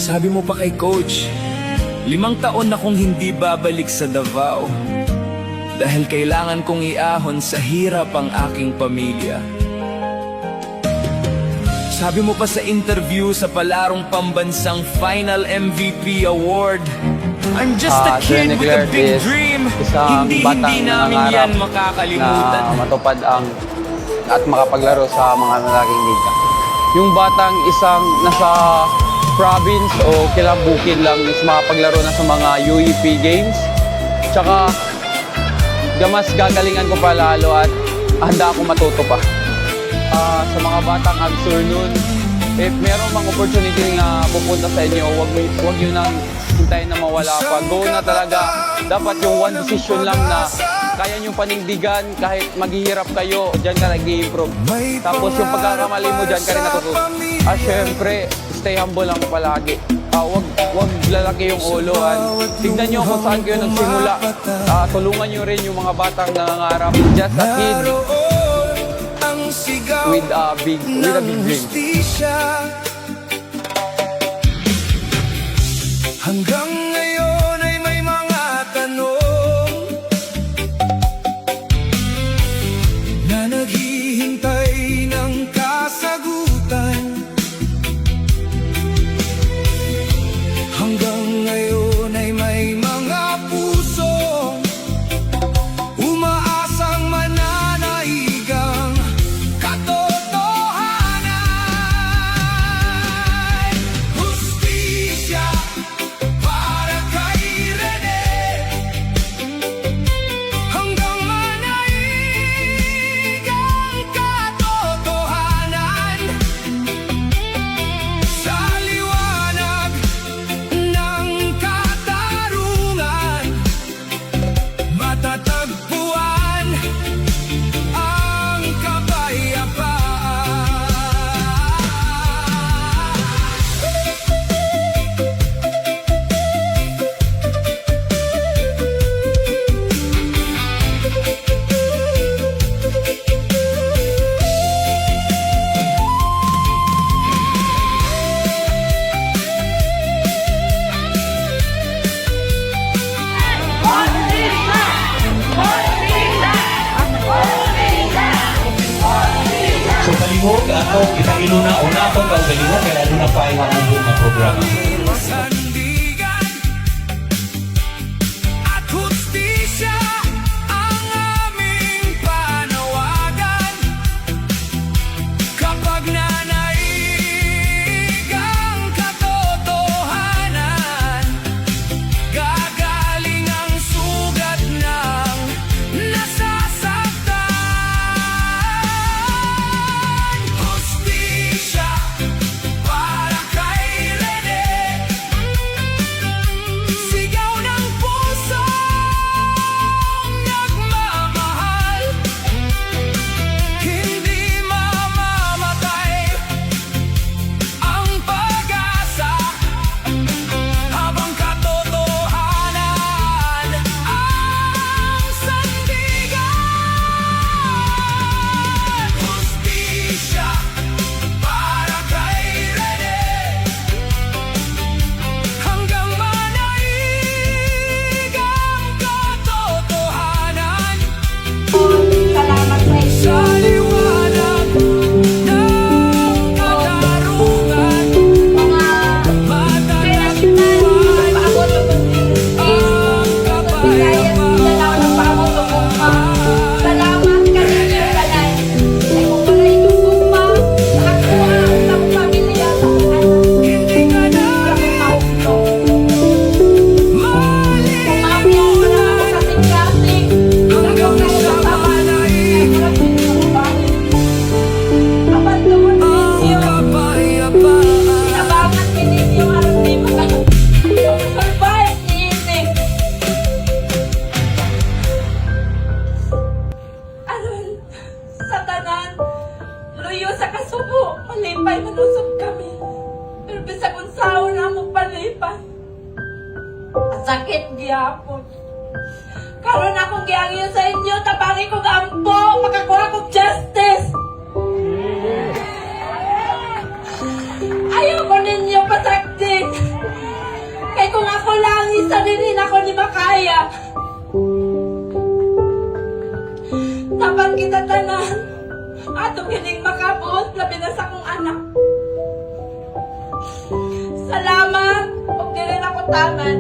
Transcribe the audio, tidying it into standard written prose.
Sabi mo pa kay coach, 5 taon na kong hindi babalik sa Davao dahil kailangan kong iahon sa hirap ang aking pamilya. Sabi mo pa sa interview sa palarong pambansang Final MVP Award, I'm just a kid with a big dream. Hindi namin yan makakalimutan. Na matupad at makapaglaro sa mga lalaking liga. Yung batang isang nasa province o kilabukin lang is makapaglaro na sa mga UEP games. Tsaka mas gagalingan ko pa lalo at handa ako matuto pa. Sa mga batang answer nun, if meron mang opportunity na pupunta sa inyo, wag nyo nang hintayin na mawala pa. Go na talaga. Dapat yung one decision lang na kaya nyo panindigan kahit maghihirap kayo, dyan ka nag-i-improve. Tapos yung pagkakamali mo dyan ka rin natututo. Syempre, stay humble lang palagi. Wag lalaki yung ulo. Tignan nyo kung saan kayo nagsimula. Tulungan nyo rin yung mga batang nangangarap. Just a kid with a big dream. Hanggang ngayon ay may mga tanong na naghihintay ng kasagutan. Hanggang ngayon ay may mga pusong umaasang mananahigang katotohanan. Hustisya para kay Rene, hanggang manaigang katotohanan. Sa liwanag ng katarungan, matatagpuan ang kapayapaan. So kalimog ato kita inuna-una ato ka kalimog kaya lalo na pa ang mga programa. Sandigan at hustisya ang aming panawagan. Kapag nanaigang katotohanan, gagaling ang sugat ng nasasaktan. Hustisya para kay Rene, sigaw ng pusong nagmamahal. Hindi mamamatay ang pag-asa habang katotohanan ang sandigan. Hustisya para kay Rene, hanggang manaigang katotohanan. Salamat sa inyo. Sa liwanag ng katarungan, matatagpuan ang kapayapaan. Salamat kasi kalay. Ay kung wala itong pa, nakakuha ang pamilya sa anak. Hindi ka namin Kung mamaya wala ako kasing-kasing, hanggang sa manaigang abandoon ninyo. kapayapaan. Inabangan din ninyo alam di makasurvive ni Ising. Aron, sa tanan, luyo sa kasubo, malipay manusok kami. Pero bisag unsaon na mo palipay. Ang sakit gihapon. Karon akong giangyo sa inyo, tabangi kong ampo, makakuha kong justice. Ayaw ko ninyo pasaktin. ato kining makabuot labi na sa kong anak. Salamat ug dili na ko taman.